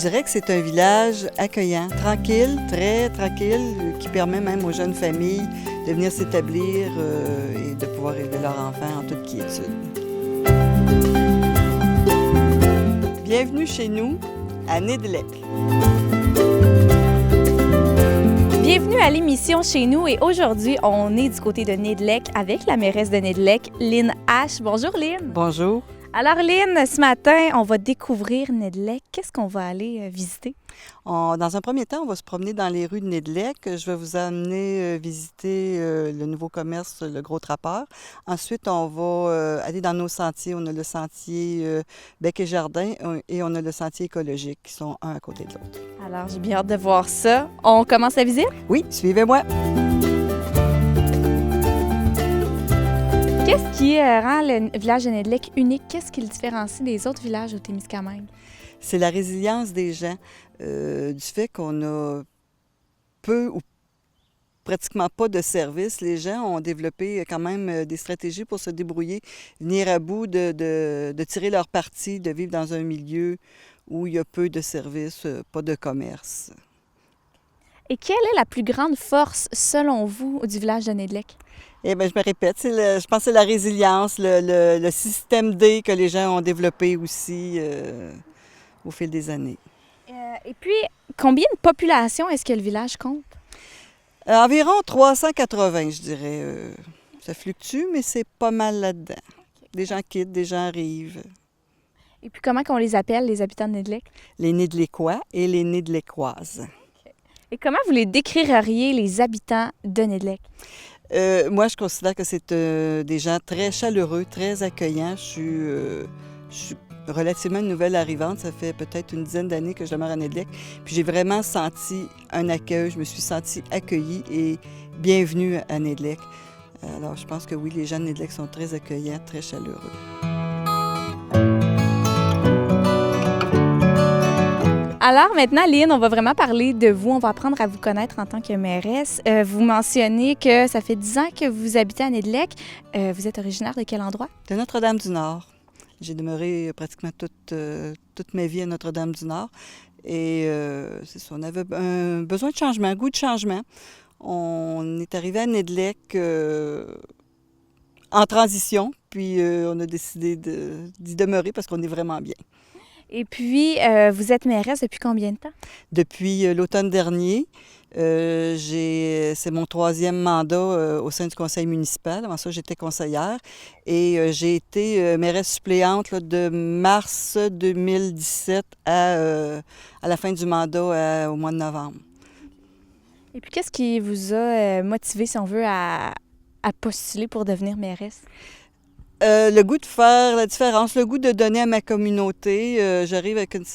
Je dirais que c'est un village accueillant, tranquille, très tranquille, qui permet même aux jeunes familles de venir s'établir et de pouvoir élever leurs enfants en toute quiétude. Bienvenue chez nous, à Nédélec. Bienvenue à l'émission Chez nous et aujourd'hui, on est du côté de Nédélec avec la mairesse de Nédélec, Lynn H. Bonjour Lynn. Bonjour. Alors Lynn, ce matin, on va découvrir Nédélec. Qu'est-ce qu'on va aller visiter? Dans un premier temps, on va se promener dans les rues de Nédélec. Je vais vous amener visiter le nouveau commerce, le Gros Trappeur. Ensuite, on va aller dans nos sentiers. On a le sentier Bec et Jardin et on a le sentier écologique qui sont un à côté de l'autre. Alors, j'ai bien hâte de voir ça. On commence la visite? Oui, suivez-moi. Qu'est-ce qui rend le village de Nédélec unique? Qu'est-ce qui le différencie des autres villages au Témiscamingue? C'est la résilience des gens, du fait qu'on a peu ou pratiquement pas de services. Les gens ont développé quand même des stratégies pour se débrouiller, venir à bout de tirer leur parti, de vivre dans un milieu où il y a peu de services, pas de commerce. Et quelle est la plus grande force, selon vous, du village de Nédélec? Eh bien, je me répète, je pense que c'est la résilience, le système D que les gens ont développé aussi au fil des années. Et puis, combien de population est-ce que le village compte? Environ 380, je dirais. Ça fluctue, mais c'est pas mal là-dedans. Des gens quittent, des gens arrivent. Et puis, comment qu'on les appelle, les habitants de Nédélec? Les Nédélecois et les Nédélecoises. Et comment vous les décririez, les habitants de Nédélec? Moi, je considère que c'est des gens très chaleureux, très accueillants. Je suis relativement nouvelle arrivante. Ça fait peut-être une dizaine d'années que je demeure à Nédélec. Puis j'ai vraiment senti un accueil. Je me suis sentie accueillie et bienvenue à Nédélec. Alors, je pense que oui, les gens de Nédélec sont très accueillants, très chaleureux. Alors maintenant, Lynn, on va vraiment parler de vous. On va apprendre à vous connaître en tant que mairesse. Vous mentionnez que ça fait 10 ans que vous habitez à Nédélec. Vous êtes originaire de quel endroit? De Notre-Dame-du-Nord. J'ai demeuré pratiquement toute ma vie à Notre-Dame-du-Nord. Et c'est ça, on avait un besoin de changement, un goût de changement. On est arrivé à Nédélec en transition, puis on a décidé d'y demeurer parce qu'on est vraiment bien. Et puis, vous êtes mairesse depuis combien de temps? Depuis l'automne dernier. C'est mon 3e mandat au sein du conseil municipal. Avant ça, j'étais conseillère. Et j'ai été mairesse suppléante là, de mars 2017 à la fin du mandat au mois de novembre. Et puis, qu'est-ce qui vous a motivé, si on veut, à postuler pour devenir mairesse? Le goût de faire la différence, le goût de donner à ma communauté. J'arrive avec une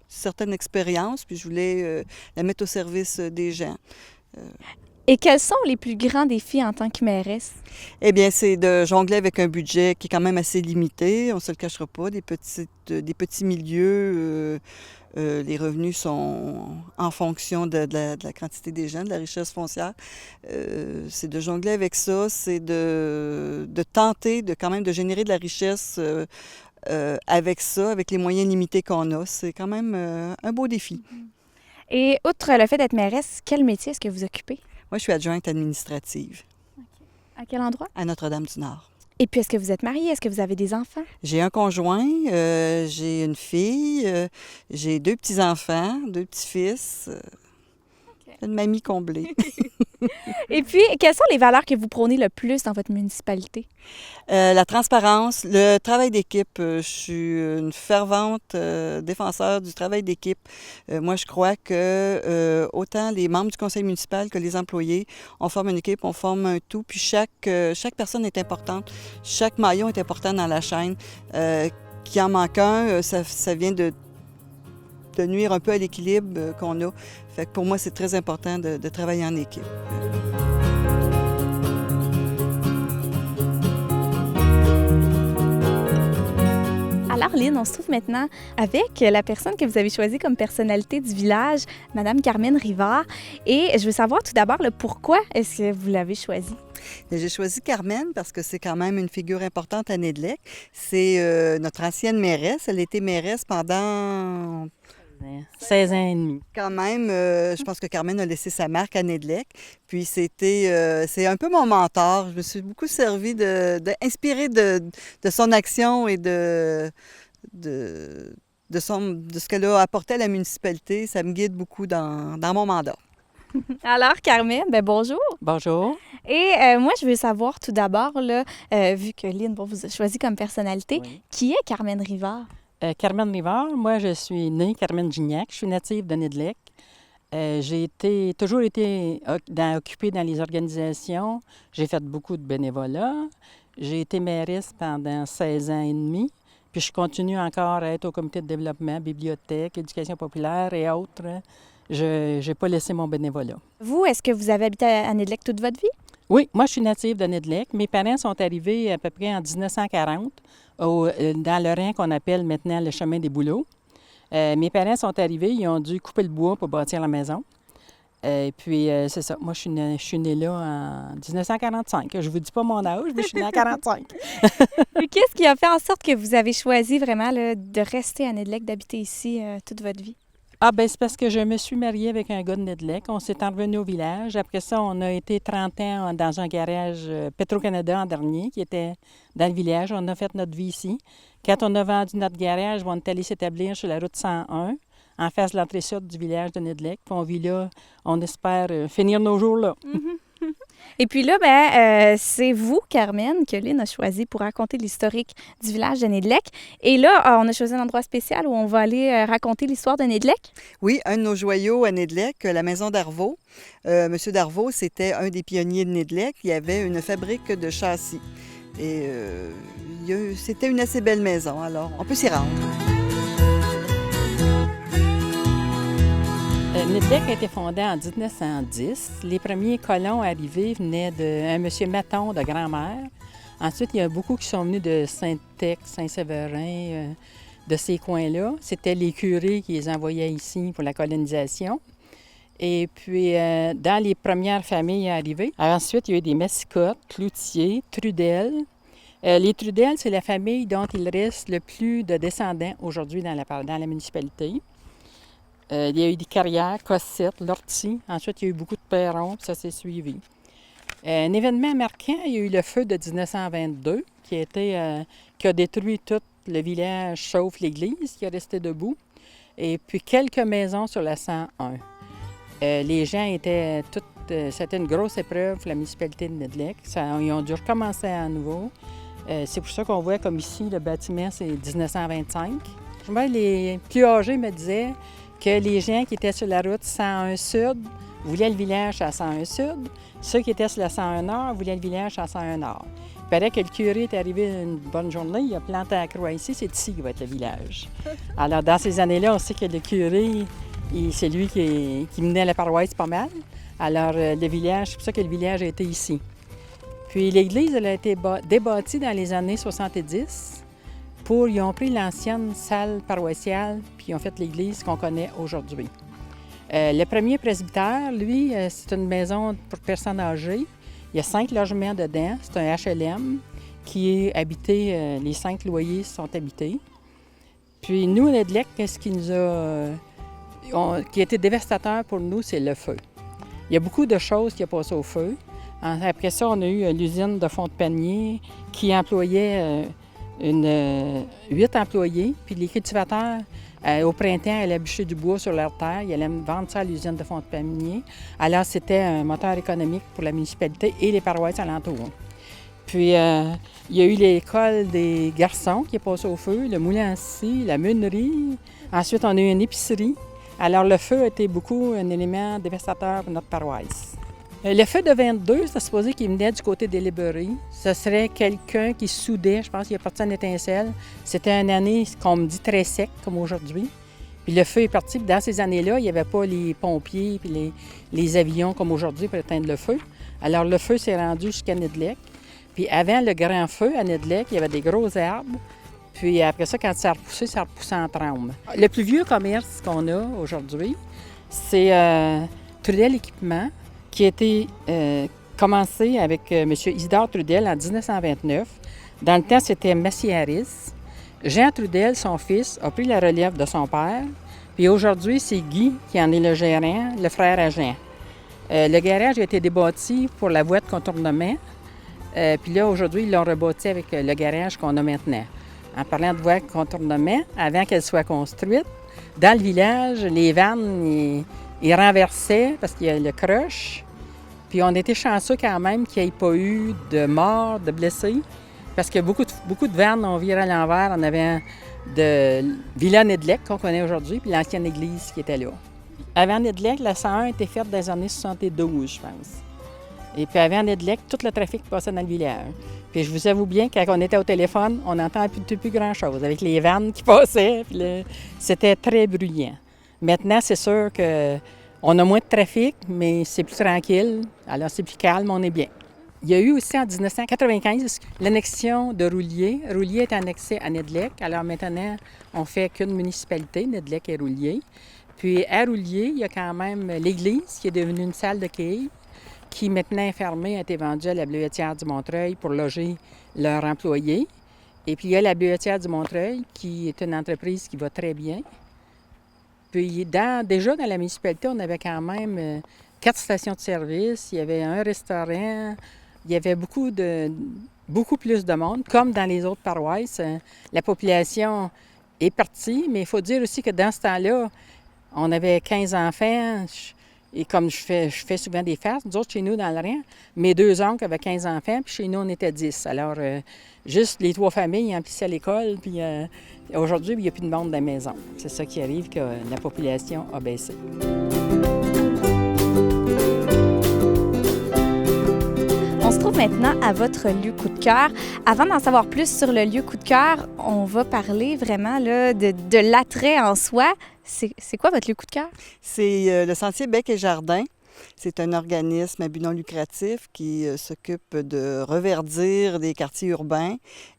certaine expérience, puis je voulais la mettre au service des gens. Et quels sont les plus grands défis en tant que mairesse? Eh bien, c'est de jongler avec un budget qui est quand même assez limité. On ne se le cachera pas. Des petits milieux, les revenus sont en fonction de la quantité des gens, de la richesse foncière. C'est de jongler avec ça, c'est de tenter quand même de générer de la richesse avec ça, avec les moyens limités qu'on a. C'est quand même un beau défi. Et outre le fait d'être mairesse, quel métier est-ce que vous occupez? Moi, je suis adjointe administrative. Okay. À quel endroit? À Notre-Dame-du-Nord. Et puis, est-ce que vous êtes mariée? Est-ce que vous avez des enfants? J'ai un conjoint, j'ai une fille, j'ai 2 petits-enfants, 2 petits-fils. Une mamie comblée. Et puis, quelles sont les valeurs que vous prônez le plus dans votre municipalité? La transparence, le travail d'équipe. Je suis une fervente défenseur du travail d'équipe. Moi, je crois que autant les membres du conseil municipal que les employés, on forme une équipe, on forme un tout, puis chaque personne est importante. Chaque maillon est important dans la chaîne. Qu'il en manque un, ça vient de nuire un peu à l'équilibre qu'on a. Fait que pour moi, c'est très important de travailler en équipe. Alors, Lynn, on se trouve maintenant avec la personne que vous avez choisie comme personnalité du village, Madame Carmen Rivard. Et je veux savoir tout d'abord le pourquoi est-ce que vous l'avez choisie? J'ai choisi Carmen parce que c'est quand même une figure importante à Nédélec. C'est notre ancienne mairesse. Elle a été mairesse pendant 16 ans et demi. Quand même, je pense que Carmen a laissé sa marque à Nedlec. Puis c'est un peu mon mentor. Je me suis beaucoup servi inspirée de son action et de ce qu'elle a apporté à la municipalité. Ça me guide beaucoup dans mon mandat. Alors, Carmen, bonjour. Bonjour. Et moi, je veux savoir tout d'abord, là, vu que Lynn vous a choisi comme personnalité, Oui. qui est Carmen Rivard? Carmen Rivard, moi, je suis née Carmen Gignac. Je suis native de Nedlec. J'ai toujours été occupée dans les organisations. J'ai fait beaucoup de bénévolat. J'ai été mairesse pendant 16 ans et demi. Puis je continue encore à être au comité de développement, bibliothèque, éducation populaire et autres. Je n'ai pas laissé mon bénévolat. Vous, est-ce que vous avez habité à Nedlec toute votre vie? Oui, moi, je suis native de Nedlec. Mes parents sont arrivés à peu près en 1940 dans le rang qu'on appelle maintenant le chemin des Bouleaux. Mes parents sont arrivés, ils ont dû couper le bois pour bâtir la maison. Puis, c'est ça. Moi, je suis née là en 1945. Je vous dis pas mon âge, mais je suis née en 45. Et qu'est-ce qui a fait en sorte que vous avez choisi vraiment là, de rester à Nedlec, d'habiter ici toute votre vie? Ah, bien, c'est parce que je me suis mariée avec un gars de Nedlec. On s'est enrevenu au village. Après ça, on a été 30 ans dans un garage Petro-Canada en dernier, qui était dans le village. On a fait notre vie ici. Quand on a vendu notre garage, on est allé s'établir sur la route 101, en face de l'entrée sud du village de Nedlec. Puis on vit là, on espère finir nos jours là. Et puis là, c'est vous, Carmen, que Lynn a choisi pour raconter l'historique du village de Nedlec. Et là, on a choisi un endroit spécial où on va aller raconter l'histoire de Nedlec. Oui, un de nos joyaux à Nedlec, la maison d'Arvaux. Monsieur d'Arvaux, c'était un des pionniers de Nedlec. Il y avait une fabrique de châssis. Et c'était une assez belle maison, alors on peut s'y rendre. Nedlec a été fondé en 1910. Les premiers colons arrivés venaient d'un monsieur Maton de Grand-Mère. Ensuite, il y a beaucoup qui sont venus de Saint-Ex, Saint-Séverin, de ces coins-là. C'était les curés qui les envoyaient ici pour la colonisation. Et puis, dans les premières familles arrivées, ensuite, il y a eu des Massicottes, Cloutier, Trudel. Les Trudel, c'est la famille dont il reste le plus de descendants aujourd'hui dans la municipalité. Il y a eu des Carrières, Cossette, Lortie. Ensuite, il y a eu beaucoup de Perrons, puis ça s'est suivi. Un événement marquant, il y a eu le feu de 1922 qui a détruit tout le village, sauf l'église qui est restée debout. Et puis quelques maisons sur la 101. Les gens étaient c'était une grosse épreuve pour la municipalité de Nedlec. Ils ont dû recommencer à nouveau. C'est pour ça qu'on voit comme ici, le bâtiment, c'est 1925. Moi, les plus âgés me disaient que les gens qui étaient sur la route 101 Sud voulaient le village à 101 Sud. Ceux qui étaient sur la 101 Nord voulaient le village à 101 Nord. Il paraît que le curé est arrivé une bonne journée, il a planté la croix ici, c'est ici qui va être le village. Alors, dans ces années-là, on sait que le curé, c'est lui qui menait la paroisse pas mal. Alors, le village, c'est pour ça que le village a été ici. Puis l'église, elle a été débâtie dans les années 70. Ils ont pris l'ancienne salle paroissiale, puis ils ont fait l'église qu'on connaît aujourd'hui. Le premier presbytère, lui, c'est une maison pour personnes âgées. Il y a 5 logements dedans. C'est un HLM qui est habité, les 5 loyers sont habités. Puis nous, Nedlec, qu'est-ce qui a été dévastateur pour nous, c'est le feu. Il y a beaucoup de choses qui ont passé au feu. Après ça, on a eu l'usine de fond de panier qui employait 8 employés. Puis les cultivateurs, au printemps, allaient bûcher du bois sur leur terre. Ils allaient vendre ça à l'usine de fond de panier. Alors, c'était un moteur économique pour la municipalité et les paroisses alentours. Puis, il y a eu l'école des garçons qui est passée au feu, le moulin à scie, la meunerie. Ensuite, on a eu une épicerie. Alors, le feu a été beaucoup un élément dévastateur pour notre paroisse. Le feu de 22, c'est supposé qu'il venait du côté des Libérés. Ce serait quelqu'un qui soudait, je pense qu'il a parti en étincelle. C'était une année, qu'on me dit, très sec, comme aujourd'hui. Puis le feu est parti. Puis dans ces années-là, il n'y avait pas les pompiers puis les avions comme aujourd'hui pour éteindre le feu. Alors le feu s'est rendu jusqu'à Nedlec. Puis avant le grand feu à Nedlec, il y avait des gros arbres. Puis après ça, quand ça a repoussé en tremble. Le plus vieux commerce qu'on a aujourd'hui, c'est Trudel Équipement, qui a été commencé avec M. Isidore Trudel en 1929. Dans le temps, c'était Massy Harris. Jean Trudel, son fils, a pris la relève de son père. Puis aujourd'hui, c'est Guy qui en est le gérant, le frère agent. Le garage a été débâti pour la voie de contournement. Puis là, aujourd'hui, ils l'ont rebâti avec le garage qu'on a maintenant. En parlant de voie de contournement, avant qu'elle soit construite, dans le village, les vannes, ils renversaient parce qu'il y a le crush. Puis on était chanceux quand même qu'il n'y ait pas eu de morts, de blessés, parce que beaucoup de vannes ont viré à l'envers en avant de Villa Nedlec, qu'on connaît aujourd'hui, puis l'ancienne église qui était là. Avant Nedlec, la 101 était faite dans les années 72, je pense. Et puis avant Nedlec, tout le trafic passait dans le village. Puis je vous avoue bien, quand on était au téléphone, on n'entendait plus grand-chose, avec les vannes qui passaient, puis c'était très bruyant. Maintenant, c'est sûr qu'on a moins de trafic, mais c'est plus tranquille, alors c'est plus calme, on est bien. Il y a eu aussi en 1995 l'annexion de Roulier. Roulier est annexé à Nedlec, alors maintenant, on fait qu'une municipalité, Nedlec et Roulier. Puis à Roulier, il y a quand même l'église qui est devenue une salle de quai, qui maintenant est fermée, a été vendue à la Bleuetière du Montreuil pour loger leurs employés. Et puis il y a la Bleuetière du Montreuil, qui est une entreprise qui va très bien. Puis déjà dans la municipalité, on avait quand même 4 stations de service, il y avait un restaurant, il y avait beaucoup plus de monde, comme dans les autres paroisses. La population est partie, mais il faut dire aussi que dans ce temps-là, on avait 15 enfants. Et comme je fais souvent des farces, nous autres, chez nous, dans le rang, mes 2 oncles avaient 15 enfants, puis chez nous, on était 10. Alors, juste les 3 familles emplissaient l'école, puis aujourd'hui, il n'y a plus de monde dans la maison. C'est ça qui arrive, que la population a baissé. On se trouve maintenant à votre lieu coup de cœur. Avant d'en savoir plus sur le lieu coup de cœur, on va parler vraiment là, de l'attrait en soi. C'est quoi votre lieu coup de cœur? C'est le Sentier Bec et Jardin. C'est un organisme à but non lucratif qui s'occupe de reverdir des quartiers urbains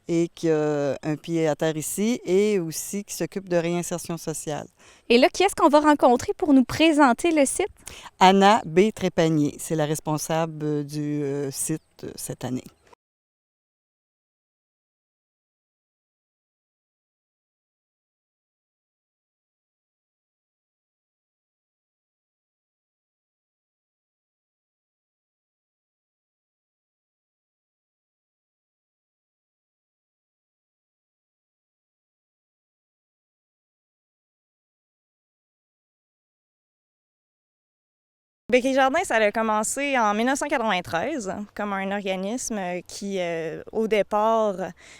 et qui a un pied à terre ici et aussi qui s'occupe de réinsertion sociale. Et là, qui est-ce qu'on va rencontrer pour nous présenter le site? Anna B. Trépanier, c'est la responsable du site cette année. Bec et Jardin, ça a commencé en 1993 comme un organisme qui, au départ,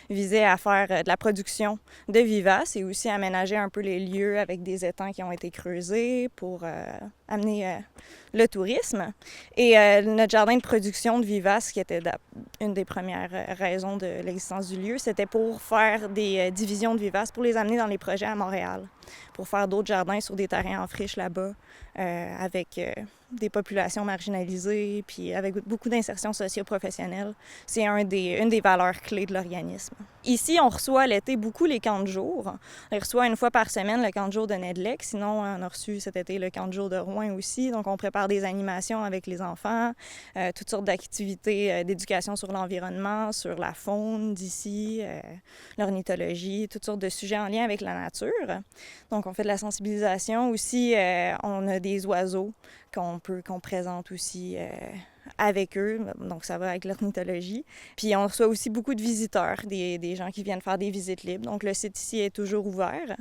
visait à faire de la production de vivaces et aussi aménager un peu les lieux avec des étangs qui ont été creusés pour amener le tourisme. Et notre jardin de production de vivaces, qui était une des premières raisons de l'existence du lieu, c'était pour faire des divisions de vivaces, pour les amener dans les projets à Montréal, pour faire d'autres jardins sur des terrains en friche là-bas, avec des populations marginalisées, puis avec beaucoup d'insertion socio-professionnelle. C'est une des valeurs clés de l'organisme. Ici, on reçoit l'été beaucoup les camps de jour. On reçoit une fois par semaine le camp de jour de Nedlec. Sinon, on a reçu cet été le camp de jour de Rouen aussi. Donc, on prépare des animations avec les enfants, toutes sortes d'activités d'éducation sur l'environnement, sur la faune d'ici, l'ornithologie, toutes sortes de sujets en lien avec la nature. Donc, on fait de la sensibilisation aussi. On a des oiseaux qu'on présente aussi avec eux, donc ça va avec l'ornithologie. Puis on reçoit aussi beaucoup de visiteurs, des gens qui viennent faire des visites libres. Donc le site ici est toujours ouvert.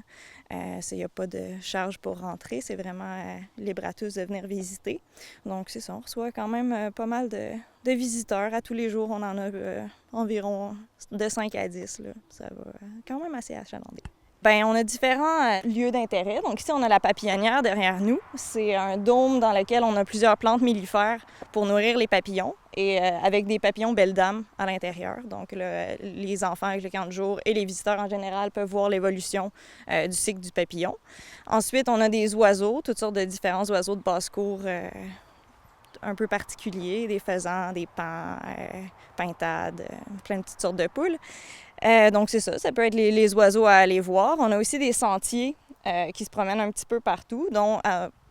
Il n'y a pas de charge pour rentrer, c'est vraiment libre à tous de venir visiter. Donc c'est ça, on reçoit quand même pas mal de visiteurs. À tous les jours, on en a environ de 5 à 10. Là. Ça va quand même assez achalandé. Bien, on a différents lieux d'intérêt. Donc ici, on a la papillonnière derrière nous. C'est un dôme dans lequel on a plusieurs plantes mellifères pour nourrir les papillons et avec des papillons belles dames à l'intérieur. Donc les enfants avec le camp de jour et les visiteurs en général peuvent voir l'évolution du cycle du papillon. Ensuite, on a des oiseaux, toutes sortes de différents oiseaux de basse-cour un peu particuliers, des faisans, des paons, pintades, plein de petites sortes de poules. Donc c'est ça peut être les oiseaux à aller voir. On a aussi des sentiers qui se promènent un petit peu partout, dont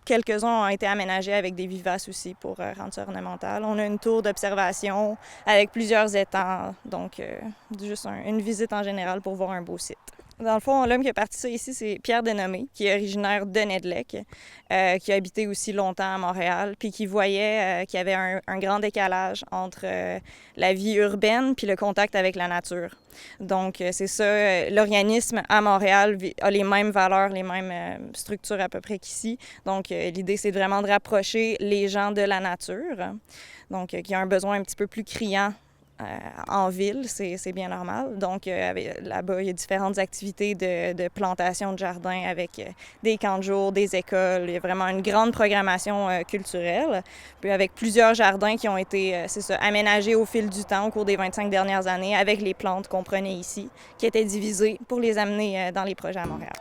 quelques-uns ont été aménagés avec des vivaces aussi pour rendre ça ornemental. On a une tour d'observation avec plusieurs étangs, donc juste une visite en général pour voir un beau site. Dans le fond, l'homme qui a parti ça ici, c'est Pierre Denomé, qui est originaire de Nedlec, qui a habité aussi longtemps à Montréal, puis qui voyait qu'il y avait un grand décalage entre la vie urbaine puis le contact avec la nature. Donc, c'est ça, l'organisme à Montréal a les mêmes valeurs, les mêmes structures à peu près qu'ici. Donc, l'idée, c'est vraiment de rapprocher les gens de la nature, donc qui a un besoin un petit peu plus criant en ville, c'est bien normal. Donc, là-bas, il y a différentes activités de plantation de jardins avec des camps de jour, des écoles. Il y a vraiment une grande programmation culturelle. Puis avec plusieurs jardins qui ont été, aménagés au fil du temps, au cours des 25 dernières années, avec les plantes qu'on prenait ici, qui étaient divisées pour les amener dans les projets à Montréal.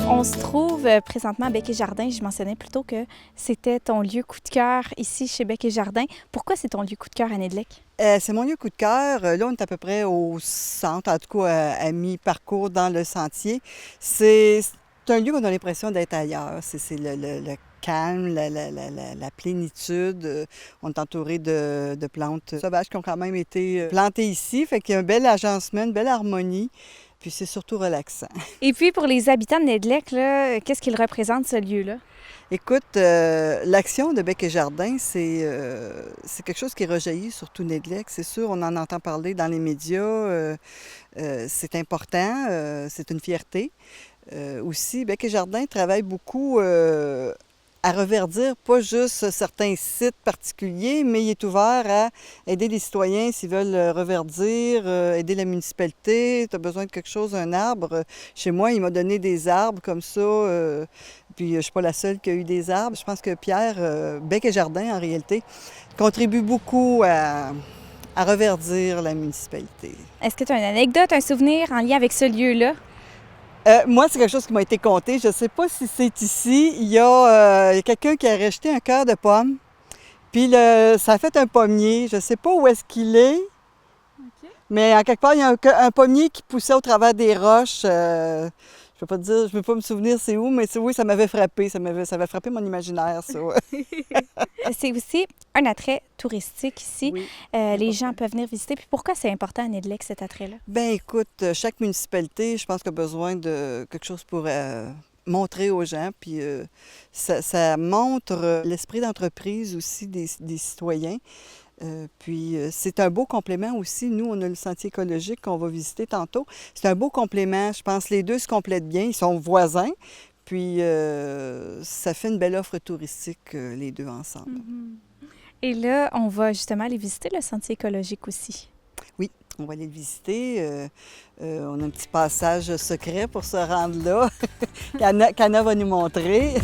On se trouve présentement à Bec et Jardin. Je mentionnais plutôt que c'était ton lieu coup de cœur ici chez Bec et Jardin. Pourquoi c'est ton lieu coup de cœur à Nedlec? C'est mon lieu coup de cœur. Là, on est à peu près au centre, en tout cas à mi-parcours dans le sentier. C'est un lieu où on a l'impression d'être ailleurs. C'est le calme, la plénitude. On est entouré de plantes sauvages qui ont quand même été plantées ici. Fait qu'il y a un bel agencement, une belle harmonie. Puis c'est surtout relaxant. Et puis pour les habitants de Nedlec, qu'est-ce qu'il représente ce lieu-là? Écoute, l'action de Bec et Jardin, c'est quelque chose qui rejaillit sur tout Nedlec. C'est sûr, on en entend parler dans les médias. C'est important, c'est une fierté. Aussi, Bec et Jardin travaille beaucoup à reverdir pas juste certains sites particuliers, mais il est ouvert à aider les citoyens s'ils veulent reverdir, aider la municipalité. Tu as besoin de quelque chose, un arbre. Chez moi, il m'a donné des arbres comme ça. Puis je ne suis pas la seule qui a eu des arbres. Je pense que Pierre, Bec et Jardin, en réalité, contribue beaucoup à reverdir la municipalité. Est-ce que tu as une anecdote, un souvenir en lien avec ce lieu-là? Moi, c'est quelque chose qui m'a été conté. Je ne sais pas si c'est ici. Il y a quelqu'un qui a racheté un cœur de pomme. Puis ça a fait un pommier. Je ne sais pas où est-ce qu'il est. Okay. Mais en quelque part, il y a un pommier qui poussait au travers des roches. Je ne peux pas te dire, je ne peux pas me souvenir c'est où, mais oui, ça m'avait frappé. Ça avait frappé mon imaginaire, ça. C'est aussi un attrait touristique ici. Oui, les gens peuvent venir visiter. Puis pourquoi c'est important à Nedlec, cet attrait-là? Bien, écoute, chaque municipalité, je pense qu'elle a besoin de quelque chose pour montrer aux gens. Puis ça montre l'esprit d'entreprise aussi des citoyens. Puis c'est un beau complément aussi. Nous, on a le sentier écologique qu'on va visiter tantôt. C'est un beau complément. Je pense que les deux se complètent bien. Ils sont voisins. Puis ça fait une belle offre touristique, les deux ensemble. Mm-hmm. Et là, on va justement aller visiter le sentier écologique aussi. Oui, on va aller le visiter. On a un petit passage secret pour se rendre là. Cana va nous montrer.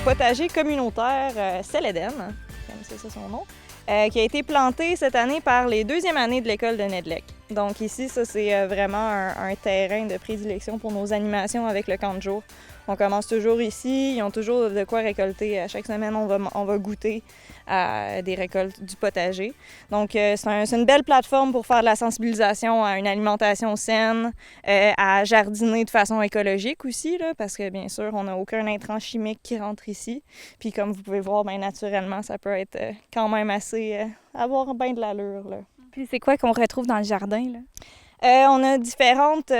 potager communautaire Céléden, comme c'est ça son nom, qui a été planté cette année par les deuxièmes années de l'école de Nedlec. Donc ici, ça c'est vraiment un terrain de prédilection pour nos animations avec le camp de jour. On commence toujours ici, ils ont toujours de quoi récolter. À chaque semaine, on va goûter à des récoltes du potager. Donc c'est une belle plateforme pour faire de la sensibilisation à une alimentation saine, à jardiner de façon écologique aussi, là, parce que bien sûr, on n'a aucun intrant chimique qui rentre ici. Puis comme vous pouvez voir, bien naturellement, ça peut être quand même assez... avoir bien de l'allure, là. Puis c'est quoi qu'on retrouve dans le jardin, là? On a différentes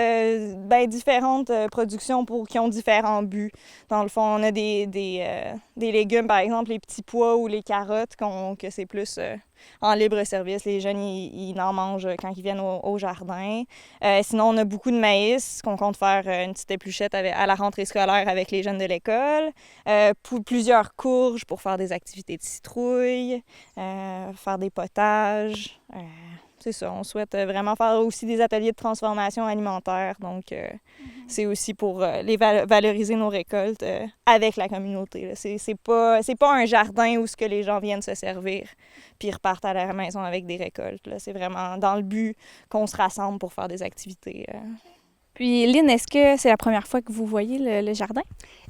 productions qui ont différents buts. Dans le fond, on a des légumes, par exemple les petits pois ou les carottes, que c'est plus en libre service. Les jeunes, ils en mangent quand ils viennent au jardin. Sinon, on a beaucoup de maïs qu'on compte faire une petite épluchette à la rentrée scolaire avec les jeunes de l'école. Plusieurs courges pour faire des activités de citrouille, faire des potages. C'est ça, on souhaite vraiment faire aussi des ateliers de transformation alimentaire. Donc, c'est aussi pour valoriser nos récoltes avec la communauté. C'est pas un jardin où ce que les gens viennent se servir puis repartent à la maison avec des récoltes. Là. C'est vraiment dans le but qu'on se rassemble pour faire des activités. Puis, Lynn, est-ce que c'est la première fois que vous voyez le jardin?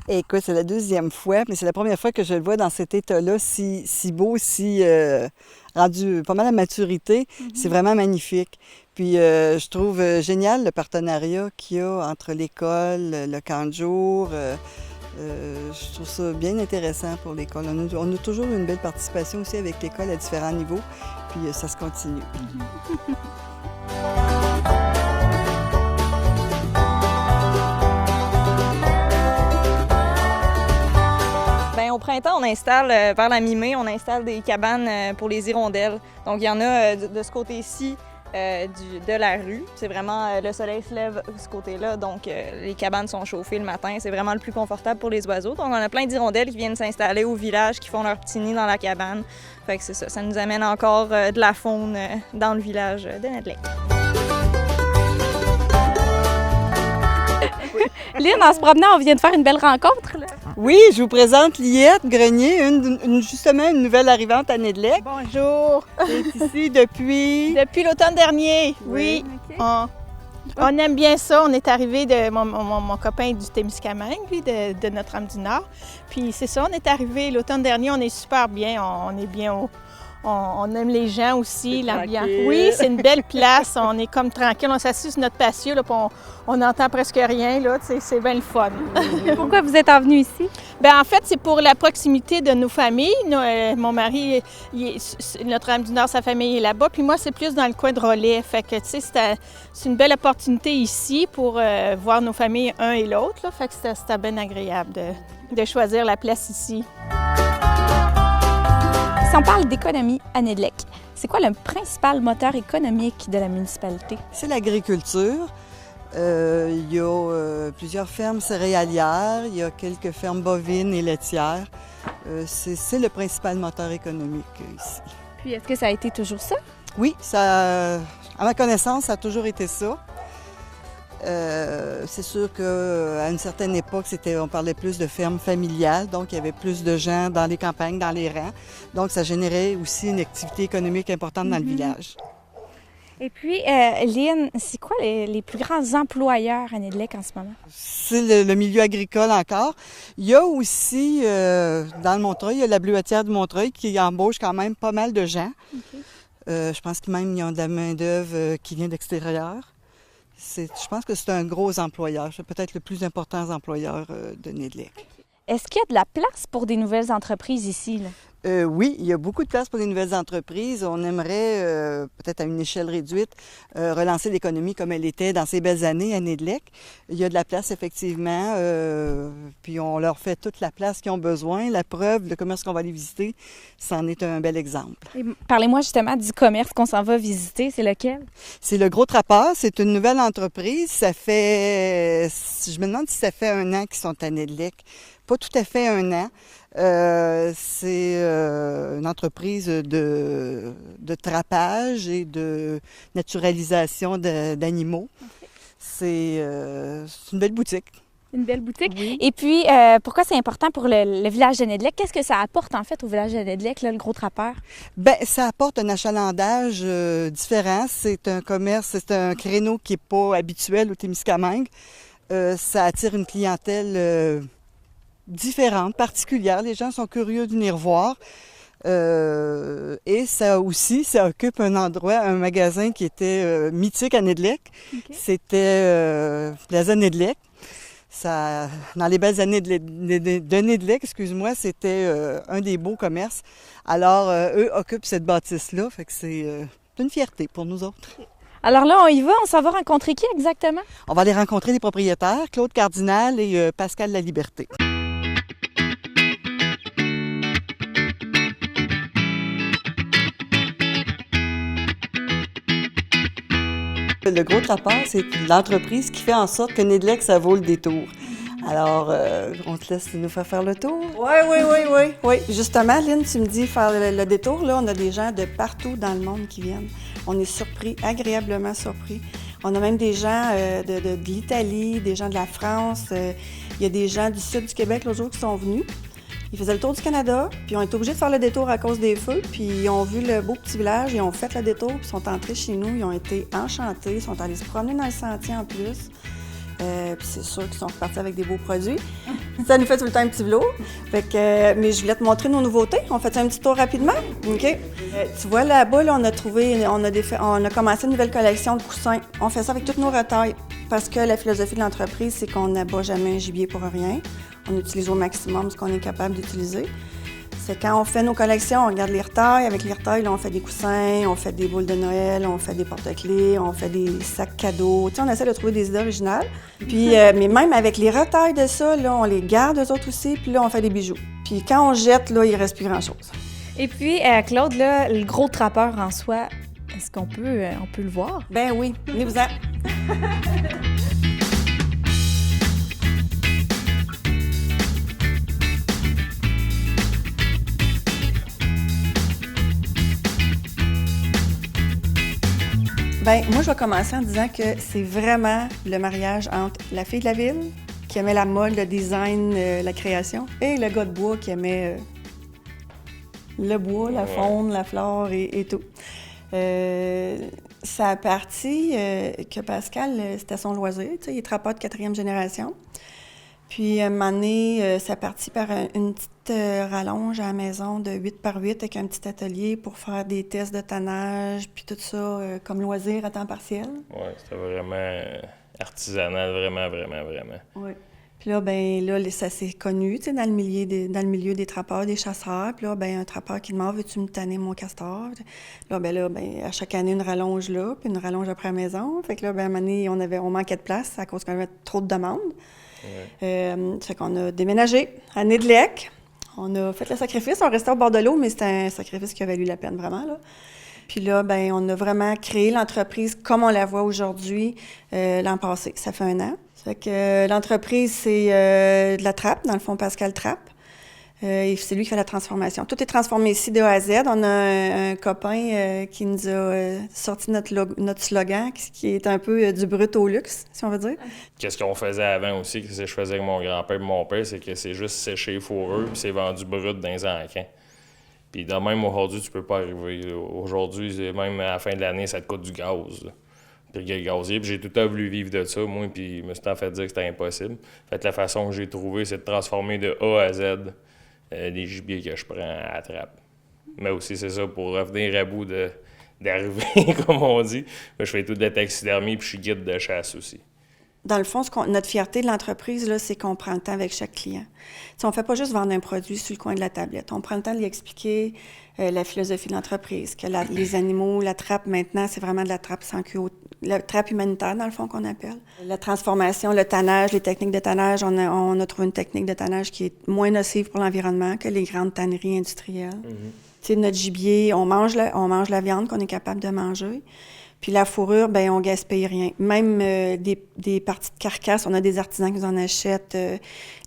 Écoute, c'est la deuxième fois, mais c'est la première fois que je le vois dans cet état-là, si beau, si rendu pas mal à maturité. C'est vraiment magnifique. Puis je trouve génial le partenariat qu'il y a entre l'école, le camp de jour. Je trouve ça bien intéressant pour l'école. On a toujours une belle participation aussi avec l'école à différents niveaux, puis ça se continue. Au printemps, on installe, vers la mi-mai, on installe des cabanes pour les hirondelles. Donc, il y en a de ce côté-ci de la rue. C'est vraiment, le soleil se lève de ce côté-là, donc les cabanes sont chauffées le matin. C'est vraiment le plus confortable pour les oiseaux. Donc, on a plein d'hirondelles qui viennent s'installer au village, qui font leur petit nid dans la cabane. Fait que c'est ça, ça nous amène encore de la faune dans le village de Nedlec. Lynn, en se promenant, on vient de faire une belle rencontre, là. Oui, je vous présente Liette Grenier, justement une nouvelle arrivante à Nedlec. Bonjour. Elle est ici depuis... Depuis l'automne dernier, oui. OK. On aime bien ça. On est arrivé de mon copain du Témiscamingue, lui, de Notre-Dame-du-Nord. Puis c'est ça, on est arrivé l'automne dernier. On est super bien. On est bien on aime les gens aussi, l'ambiance. Oui, c'est une belle place. On est comme tranquille. On s'assied sur notre patio, là, puis on n'entend presque rien. Là, c'est bien le fun. Pourquoi vous êtes envenu ici? Bien, en fait, c'est pour la proximité de nos familles. Mon mari, Notre-Dame-du-Nord, sa famille est là-bas. Puis moi, c'est plus dans le coin de Rollet. Fait que, tu sais, c'est une belle opportunité ici pour voir nos familles un et l'autre. Là. Fait que c'était bien agréable de choisir la place ici. Si on parle d'économie à Nedlec, c'est quoi le principal moteur économique de la municipalité? C'est l'agriculture. Il y a plusieurs fermes céréalières, il y a quelques fermes bovines et laitières. C'est le principal moteur économique ici. Puis, est-ce que ça a été toujours ça? Oui, à ma connaissance, ça a toujours été ça. C'est sûr qu'à une certaine époque, on parlait plus de fermes familiales, donc il y avait plus de gens dans les campagnes, dans les rangs. Donc ça générait aussi une activité économique importante dans le village. Et puis, Lynn, c'est quoi les plus grands employeurs à Nedlec en ce moment? C'est le milieu agricole encore. Il y a aussi, dans le Montreuil, il y a la Bleuetière du Montreuil qui embauche quand même pas mal de gens. Okay. Je pense que même ils ont de la main-d'œuvre qui vient d'extérieur. Je pense que c'est un gros employeur. C'est peut-être le plus important employeur de Nedlec. Est-ce qu'il y a de la place pour des nouvelles entreprises ici, là? Oui, il y a beaucoup de place pour les nouvelles entreprises. On aimerait, peut-être à une échelle réduite, relancer l'économie comme elle était dans ces belles années à Nedlec. Il y a de la place, effectivement, puis on leur fait toute la place qu'ils ont besoin. La preuve, le commerce qu'on va aller visiter, c'en est un bel exemple. Et parlez-moi justement du commerce qu'on s'en va visiter. C'est lequel? C'est le Gros Trappeur. C'est une nouvelle entreprise. Je me demande si ça fait 1 an qu'ils sont à Nedlec. Pas tout à fait 1 an. C'est une entreprise de trappage et de naturalisation d'animaux. Okay. C'est une belle boutique. Une belle boutique. Oui. Et puis, pourquoi c'est important pour le village de Nedlec? Qu'est-ce que ça apporte, en fait, au village de Nedlec, là, le Gros Trappeur? Bien, ça apporte un achalandage différent. C'est un commerce, c'est un créneau qui n'est pas habituel au Témiscamingue. Ça attire une clientèle différente, particulière. Les gens sont curieux de venir voir. Et ça aussi, ça occupe un endroit, un magasin qui était mythique à Nedlec. Okay. C'était Plaza Nedlec. Ça, dans les belles années de Nedlec, excuse-moi, c'était un des beaux commerces. Alors, eux occupent cette bâtisse-là, fait que c'est une fierté pour nous autres. Alors là, on y va, on s'en va rencontrer qui exactement? On va aller rencontrer les propriétaires, Claude Cardinal et Pascal Laliberté. Le Gros Trappeur, c'est l'entreprise qui fait en sorte que Nedlec, ça vaut le détour. Alors, on te laisse nous faire le tour? Oui. Justement, Lynn, tu me dis faire le détour. Là, on a des gens de partout dans le monde qui viennent. On est surpris, agréablement surpris. On a même des gens de l'Italie, des gens de la France. Il y a des gens du sud du Québec l'autre jour qui sont venus. Ils faisaient le tour du Canada, puis on été obligés de faire le détour à cause des feux, puis ils ont vu le beau petit village, ils ont fait le détour, puis sont entrés chez nous, ils ont été enchantés, ils sont allés se promener dans le sentier en plus. Puis c'est sûr qu'ils sont repartis avec des beaux produits. Ça nous fait tout le temps un petit velours. Fait que, mais je voulais te montrer nos nouveautés. On fait un petit tour rapidement? OK. Tu vois, là-bas, là, on a commencé une nouvelle collection de coussins. On fait ça avec toutes nos retailles parce que la philosophie de l'entreprise, c'est qu'on n'abat jamais un gibier pour rien. On utilise au maximum ce qu'on est capable d'utiliser. C'est quand on fait nos collections, on regarde les retailles. Avec les retailles, là, on fait des coussins, on fait des boules de Noël, on fait des porte-clés, on fait des sacs cadeaux. Tu sais, on essaie de trouver des idées originales. Puis, mais même avec les retailles de ça, là, on les garde eux autres aussi, puis là, on fait des bijoux. Puis quand on jette, là, il ne reste plus grand-chose. Et puis, Claude, là, le Gros Trappeur en soi, est-ce qu'on peut, on peut le voir? Ben oui, venez-vous-en. Bien, moi, je vais commencer en disant que c'est vraiment le mariage entre la fille de la ville, qui aimait la mode, le design, la création, et le gars de bois qui aimait le bois, la faune, la flore et tout. Ça a parti que Pascal, c'était son loisir. Tu sais, il est trappeur de 4e génération. Puis, à un moment donné, ça a parti par une petite rallonge à la maison de 8 par 8 avec un petit atelier pour faire des tests de tannage, puis tout ça comme loisir à temps partiel. Oui, c'était vraiment artisanal, vraiment. Oui. Puis là, ben là, ça s'est connu, tu sais, dans le milieu des trappeurs, des chasseurs. Puis là, ben un trappeur qui demande « Veux-tu me tanner mon castor? » Là, à chaque année, une rallonge là, puis une rallonge après la maison. Fait que là, ben à un moment donné, on manquait de place à cause qu'on avait trop de demandes. Fait qu'on a déménagé à Nedlec. On a fait le sacrifice. On restait au bord de l'eau, mais c'était un sacrifice qui a valu la peine, vraiment, là. Puis là, ben on a vraiment créé l'entreprise comme on la voit aujourd'hui l'an passé. Ça fait 1 an. Fait que l'entreprise, c'est de la trappe, dans le fond, Pascal Trappe. Et c'est lui qui fait la transformation. Tout est transformé ici de A à Z. On a un copain qui nous a sorti notre slogan, qui est un peu du brut au luxe, si on veut dire. Qu'est-ce qu'on faisait avant aussi, que je faisais avec mon grand-père et mon père, c'est que c'est juste séché fourreux puis c'est vendu brut dans les encans. Puis de même, aujourd'hui, tu peux pas arriver. Aujourd'hui, même à la fin de l'année, ça te coûte du gaz. Là. Puis le gazier, puis j'ai tout le temps voulu vivre de ça, moi, puis je me suis fait dire que c'était impossible. Fait que la façon que j'ai trouvé, c'est de transformer de A à Z les gibiers que je prends à la trappe. Mais aussi, c'est ça, pour revenir à bout d'arriver, comme on dit. Je fais tout de la taxidermie, puis je suis guide de chasse aussi. Dans le fond, notre fierté de l'entreprise, là, c'est qu'on prend le temps avec chaque client. T'sais, on ne fait pas juste vendre un produit sur le coin de la tablette. On prend le temps de lui expliquer la philosophie de l'entreprise, que les animaux, la trappe maintenant, c'est vraiment de la trappe sans queue, la trappe humanitaire, dans le fond, qu'on appelle. La transformation, le tannage, les techniques de tannage, on a trouvé une technique de tannage qui est moins nocive pour l'environnement que les grandes tanneries industrielles. Tu sais, notre gibier, on mange la viande qu'on est capable de manger. Puis la fourrure, bien, on gaspille rien. Même des parties de carcasse, on a des artisans qui nous en achètent,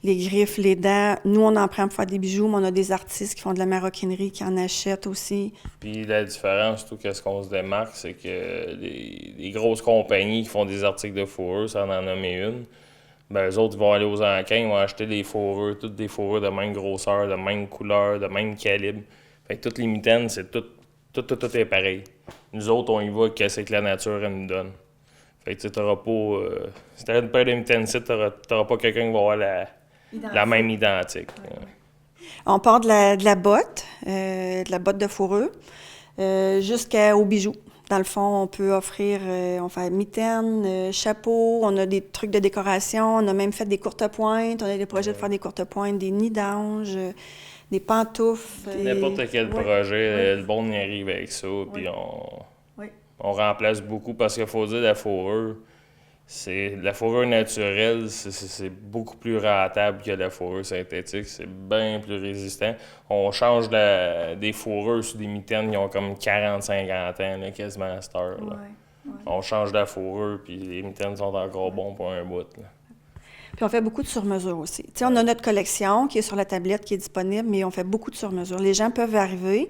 les griffes, les dents. Nous, on en prend pour faire des bijoux, mais on a des artistes qui font de la maroquinerie qui en achètent aussi. Puis la différence, tout qu'est-ce qu'on se démarque, c'est que les grosses compagnies qui font des articles de fourrure, ça en a nommé une, Ben, eux autres, ils vont aller aux encans, ils vont acheter des fourrures, toutes des fourrures de même grosseur, de même couleur, de même calibre. Fait que toutes les mitaines, c'est tout est pareil. Nous autres, on y va avec ce que la nature elle nous donne. Fait que tu t'auras pas... si t'as une paire de mitaines ici, t'auras pas quelqu'un qui va avoir la même identique. On part de la botte de fourrure, jusqu'aux bijoux. Dans le fond, on peut offrir, on fait mitaines, chapeaux, on a des trucs de décoration, on a même fait des courtes pointes, on a des projets de faire des courtes pointes, des nids d'ange, des pantoufles. N'importe quel projet, le bon y arrive avec ça, puis on remplace beaucoup, parce qu'il faut dire la fourrure, la fourrure naturelle, c'est beaucoup plus rentable que la fourrure synthétique, c'est bien plus résistant. On change des fourrures sur des mitaines qui ont comme 40-50 ans, là, quasiment à cette heure. Là. On change de la fourrure, puis les mitaines sont encore bons pour un bout. Là. Puis on fait beaucoup de sur-mesure aussi. Tu sais, on a notre collection qui est sur la tablette, qui est disponible, mais on fait beaucoup de sur-mesure. Les gens peuvent arriver,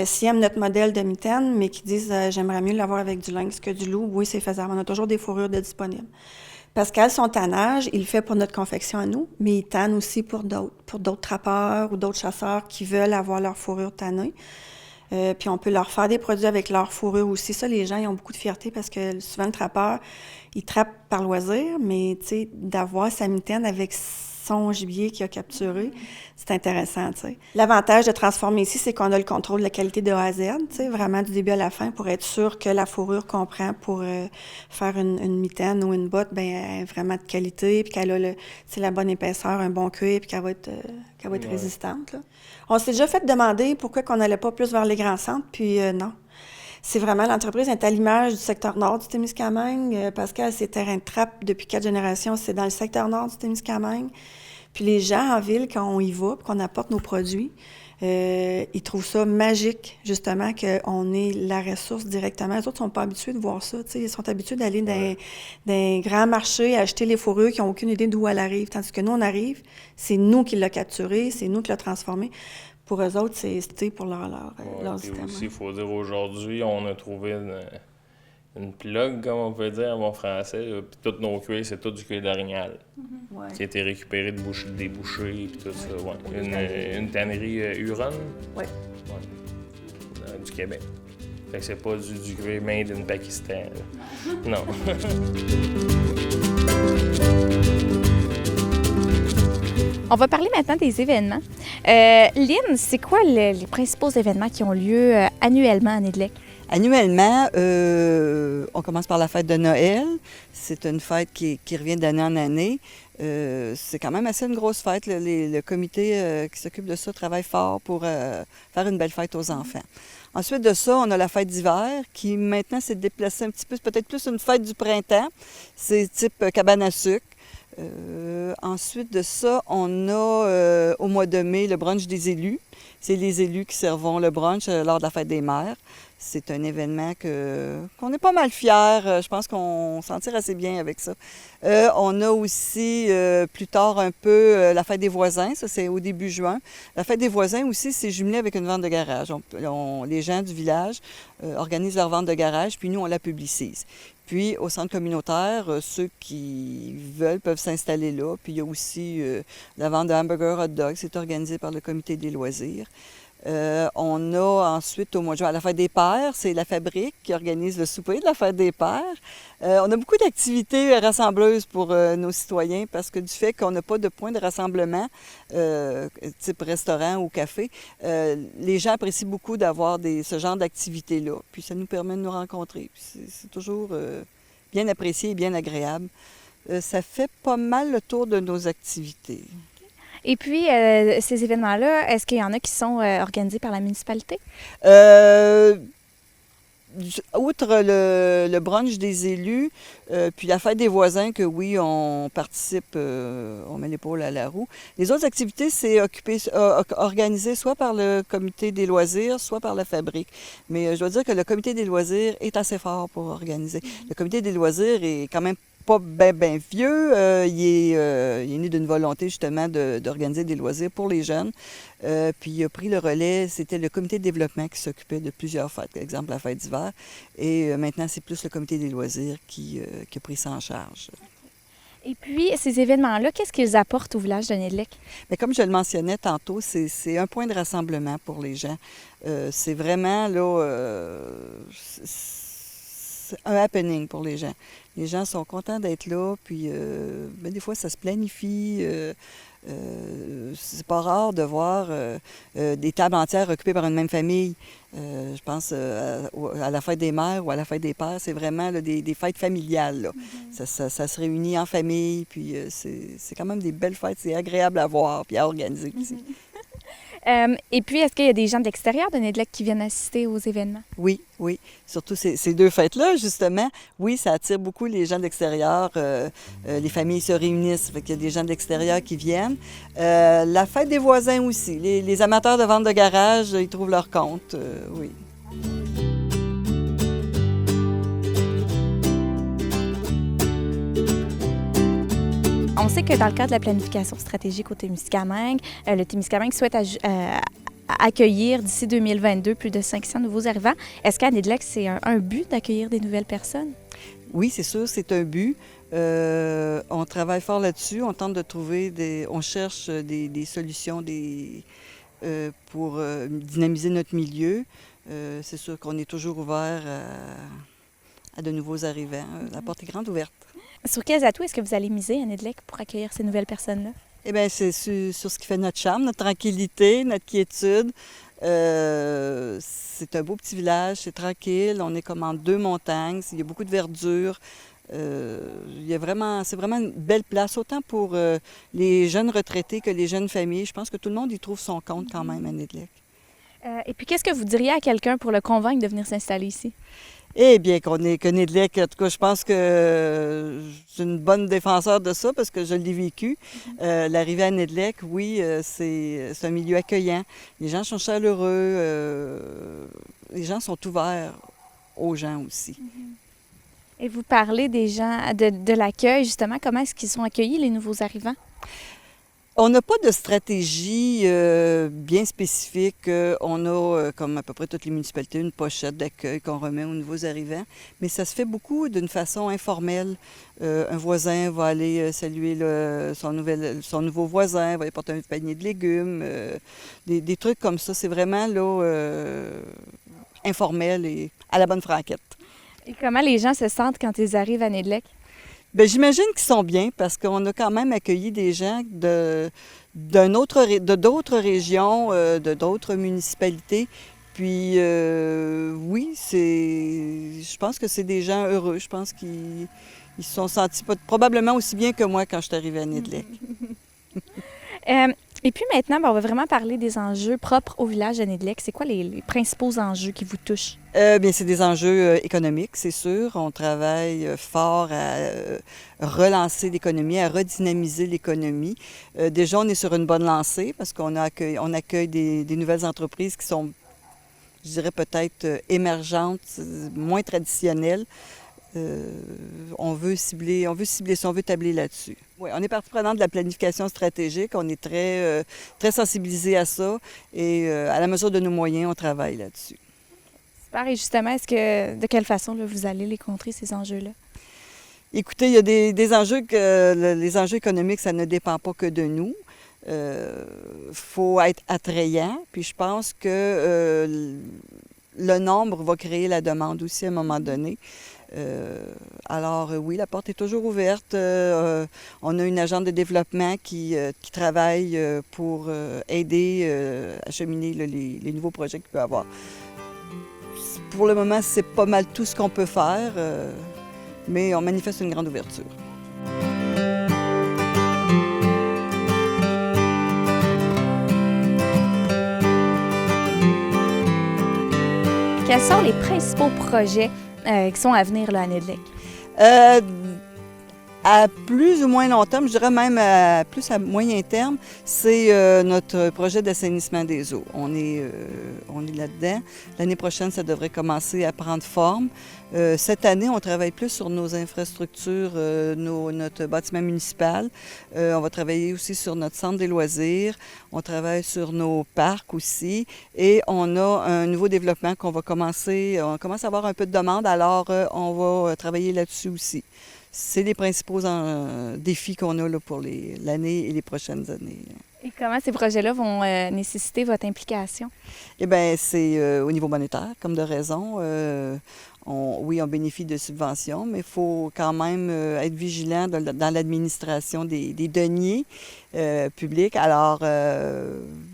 s'ils aiment notre modèle de mitaine, mais qui disent j'aimerais mieux l'avoir avec du lynx que du loup, oui, c'est faisable. On a toujours des fourrures de disponibles. Pascal, son tannage, il le fait pour notre confection à nous, mais il tanne aussi pour d'autres trappeurs ou d'autres chasseurs qui veulent avoir leur fourrure tannée. Puis on peut leur faire des produits avec leur fourrure aussi. Ça, les gens, ils ont beaucoup de fierté parce que souvent, le trappeur, il trappe par loisir, mais tu sais, d'avoir sa mitaine avec son gibier qu'il a capturé, c'est intéressant, tu sais. L'avantage de transformer ici, c'est qu'on a le contrôle de la qualité de A à Z, tu sais, vraiment du début à la fin, pour être sûr que la fourrure qu'on prend pour faire une mitaine ou une botte, bien, elle est vraiment de qualité, puis qu'elle a la bonne épaisseur, un bon cuir, puis qu'elle va être résistante, là. On s'est déjà fait demander pourquoi on n'allait pas plus vers les grands centres, puis non. C'est vraiment, l'entreprise est à l'image du secteur nord du Témiscamingue. Pascal, ses terrains de trappe depuis 4 générations, c'est dans le secteur nord du Témiscamingue. Puis les gens en ville, quand on y va, qu'on apporte nos produits, ils trouvent ça magique, justement, qu'on ait la ressource directement. Les autres ne sont pas habitués de voir ça. Ils sont habitués d'aller dans un grand marché, acheter les fourrures qui n'ont aucune idée d'où elle arrive. Tandis que nous, on arrive, c'est nous qui l'a capturé, c'est nous qui l'a transformé. Pour eux autres, c'est pour leur système. Aussi, il faut dire, aujourd'hui, on a trouvé une plug, comme on peut dire en bon français. Puis tous nos cuirs, c'est tout du cuir d'orignal. Qui a été récupéré des bouchers, puis tout ça. Ouais. Une tannerie Huron. Du Québec. Fait que c'est pas du cuir made in Pakistan. Non. On va parler maintenant des événements. Lynn, c'est quoi les principaux événements qui ont lieu annuellement à Nedelec? Annuellement, on commence par la fête de Noël. C'est une fête qui revient d'année en année. C'est quand même assez une grosse fête. Le comité qui s'occupe de ça travaille fort pour faire une belle fête aux enfants. Ensuite de ça, on a la fête d'hiver qui maintenant s'est déplacée un petit peu. C'est peut-être plus une fête du printemps. C'est type cabane à sucre. Ensuite de ça, on a au mois de mai le brunch des élus. C'est les élus qui servent le brunch lors de la fête des mères. C'est un événement qu'on est pas mal fiers. Je pense qu'on s'en tire assez bien avec ça. On a aussi plus tard un peu la fête des voisins. Ça, c'est au début juin. La fête des voisins aussi, c'est jumelé avec une vente de garage. Les gens du village organisent leur vente de garage, puis nous, on la publicise. Puis, au centre communautaire, ceux qui veulent peuvent s'installer là. Puis, il y a aussi la vente de hamburgers hot dogs. C'est organisé par le comité des loisirs. On a ensuite, au mois de juin, à la fête des pères, c'est la fabrique qui organise le souper de la fête des pères. On a beaucoup d'activités rassembleuses pour nos citoyens parce que du fait qu'on n'a pas de point de rassemblement, type restaurant ou café, les gens apprécient beaucoup d'avoir ce genre d'activités-là. Puis ça nous permet de nous rencontrer. C'est toujours bien apprécié et bien agréable. Ça fait pas mal le tour de nos activités. Et puis, ces événements-là, est-ce qu'il y en a qui sont organisés par la municipalité? Outre le brunch des élus, puis la fête des voisins, que oui, on participe, on met l'épaule à la roue. Les autres activités, c'est organisé soit par le comité des loisirs, soit par la fabrique. Mais je dois dire que le comité des loisirs est assez fort pour organiser. Le comité des loisirs est quand même pas bien vieux. Il est né d'une volonté justement d'organiser des loisirs pour les jeunes. Puis il a pris le relais. C'était le comité de développement qui s'occupait de plusieurs fêtes, par exemple la fête d'hiver. Et maintenant, c'est plus le comité des loisirs qui a pris ça en charge. Et puis, ces événements-là, qu'est-ce qu'ils apportent au village de Nédlec? Mais comme je le mentionnais tantôt, c'est un point de rassemblement pour les gens. C'est vraiment là, c'est un happening pour les gens. Les gens sont contents d'être là, puis ben, des fois, ça se planifie. C'est pas rare de voir des tables entières occupées par une même famille. Je pense à la fête des mères ou à la fête des pères. C'est vraiment là, des fêtes familiales. Là. Ça se réunit en famille, puis c'est quand même des belles fêtes. C'est agréable à voir puis à organiser aussi. Et puis, est-ce qu'il y a des gens de l'extérieur de Nédlec qui viennent assister aux événements? Oui, oui. Surtout ces deux fêtes-là, justement. Oui, ça attire beaucoup les gens de l'extérieur. Les familles se réunissent, fait qu'il y a des gens de l'extérieur qui viennent. La fête des voisins aussi. Les amateurs de vente de garage, ils trouvent leur compte, oui. On sait que dans le cadre de la planification stratégique au Témiscamingue, le Témiscamingue souhaite accueillir d'ici 2022 plus de 500 nouveaux arrivants. Est-ce qu'à Nédlec, c'est un but d'accueillir des nouvelles personnes? Oui, c'est sûr, c'est un but. On travaille fort là-dessus. On tente de trouver on cherche des solutions pour dynamiser notre milieu. C'est sûr qu'on est toujours ouvert à de nouveaux arrivants. La porte est grande ouverte. Sur quels atouts est-ce que vous allez miser à Nédlec pour accueillir ces nouvelles personnes-là? Eh bien, c'est sur ce qui fait notre charme, notre tranquillité, notre quiétude. C'est un beau petit village, c'est tranquille. On est comme en deux montagnes. Il y a beaucoup de verdure. C'est vraiment une belle place, autant pour les jeunes retraités que les jeunes familles. Je pense que tout le monde y trouve son compte quand même à Nédlec. Et puis, qu'est-ce que vous diriez à quelqu'un pour le convaincre de venir s'installer ici? Eh bien, qu'on est que Nédlec, en tout cas, je pense que je suis une bonne défenseur de ça parce que je l'ai vécu. L'arrivée à Nédlec, oui, c'est un milieu accueillant. Les gens sont chaleureux. Les gens sont ouverts aux gens aussi. Et vous parlez des gens, de l'accueil, justement. Comment est-ce qu'ils sont accueillis, les nouveaux arrivants? On n'a pas de stratégie bien spécifique. On a, comme à peu près toutes les municipalités, une pochette d'accueil qu'on remet aux nouveaux arrivants, mais ça se fait beaucoup d'une façon informelle. Un voisin va aller saluer son nouveau voisin, va lui porter un panier de légumes, des trucs comme ça. C'est vraiment là, informel et à la bonne franquette. Et comment les gens se sentent quand ils arrivent à Nédlec? Bien, j'imagine qu'ils sont bien parce qu'on a quand même accueilli des gens de d'autres régions, de d'autres municipalités. Puis oui, je pense que c'est des gens heureux. Je pense qu'ils se sont sentis probablement aussi bien que moi quand je suis arrivée à Nédlec. Et puis maintenant, on va vraiment parler des enjeux propres au village de Nédlec. C'est quoi les principaux enjeux qui vous touchent? Bien, c'est des enjeux économiques, c'est sûr. On travaille fort à relancer l'économie, à redynamiser l'économie. Déjà, on est sur une bonne lancée parce qu'on accueille des nouvelles entreprises qui sont, je dirais, peut-être émergentes, moins traditionnelles. On veut cibler ça, on veut tabler là-dessus. Oui, on est partie prenante de la planification stratégique. On est très sensibilisé à ça et à la mesure de nos moyens, on travaille là-dessus. Super. Et justement, de quelle façon là, vous allez les contrer, ces enjeux-là? Écoutez, il y a des enjeux les enjeux économiques, ça ne dépend pas que de nous. Faut être attrayant, puis je pense que le nombre va créer la demande aussi à un moment donné. Alors oui, la porte est toujours ouverte. On a une agente de développement qui travaille pour aider à cheminer les nouveaux projets qu'il peut y avoir. Pour le moment, c'est pas mal tout ce qu'on peut faire, mais on manifeste une grande ouverture. Quels sont les principaux projets qui sont à venir là, à Nédlec? À plus ou moins long terme, je dirais même plus à moyen terme, c'est notre projet d'assainissement des eaux. On est là-dedans. L'année prochaine, ça devrait commencer à prendre forme. Cette année, on travaille plus sur nos infrastructures, notre bâtiment municipal. On va travailler aussi sur notre centre des loisirs. On travaille sur nos parcs aussi. Et on a un nouveau développement on commence à avoir un peu de demande, alors on va travailler là-dessus aussi. c'est les principaux défis qu'on a là, pour l'année et les prochaines années. Et comment ces projets-là vont nécessiter votre implication? Eh bien, c'est au niveau monétaire, comme de raison. Oui, on bénéficie de subventions, mais il faut quand même être vigilant dans l'administration des deniers publics. Alors,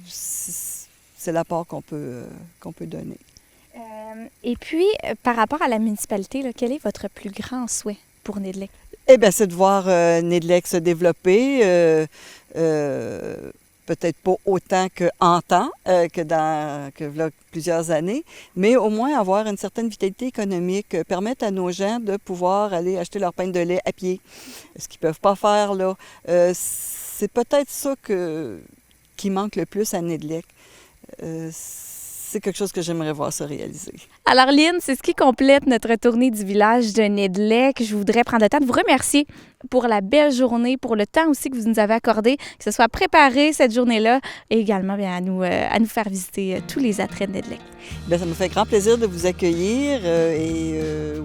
c'est l'apport qu'on peut donner. Et puis, par rapport à la municipalité, là, quel est votre plus grand souhait pour Nedlec? Eh bien, c'est de voir Nedlec se développer. Peut-être pas autant qu'en temps, que là, plusieurs années, mais au moins avoir une certaine vitalité économique, permettre à nos gens de pouvoir aller acheter leur pain de lait à pied, ce qu'ils ne peuvent pas faire là. C'est peut-être ça qui manque le plus à Nedlec. C'est quelque chose que j'aimerais voir se réaliser. Alors, Lynn, c'est ce qui complète notre tournée du village de Nedlec. Je voudrais prendre le temps de vous remercier pour la belle journée, pour le temps aussi que vous nous avez accordé, que ce soit préparé cette journée-là et également bien, à nous faire visiter tous les attraits de Nedlec. Bien, ça me fait grand plaisir de vous accueillir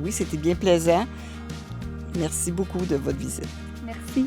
oui, c'était bien plaisant. Merci beaucoup de votre visite. Merci.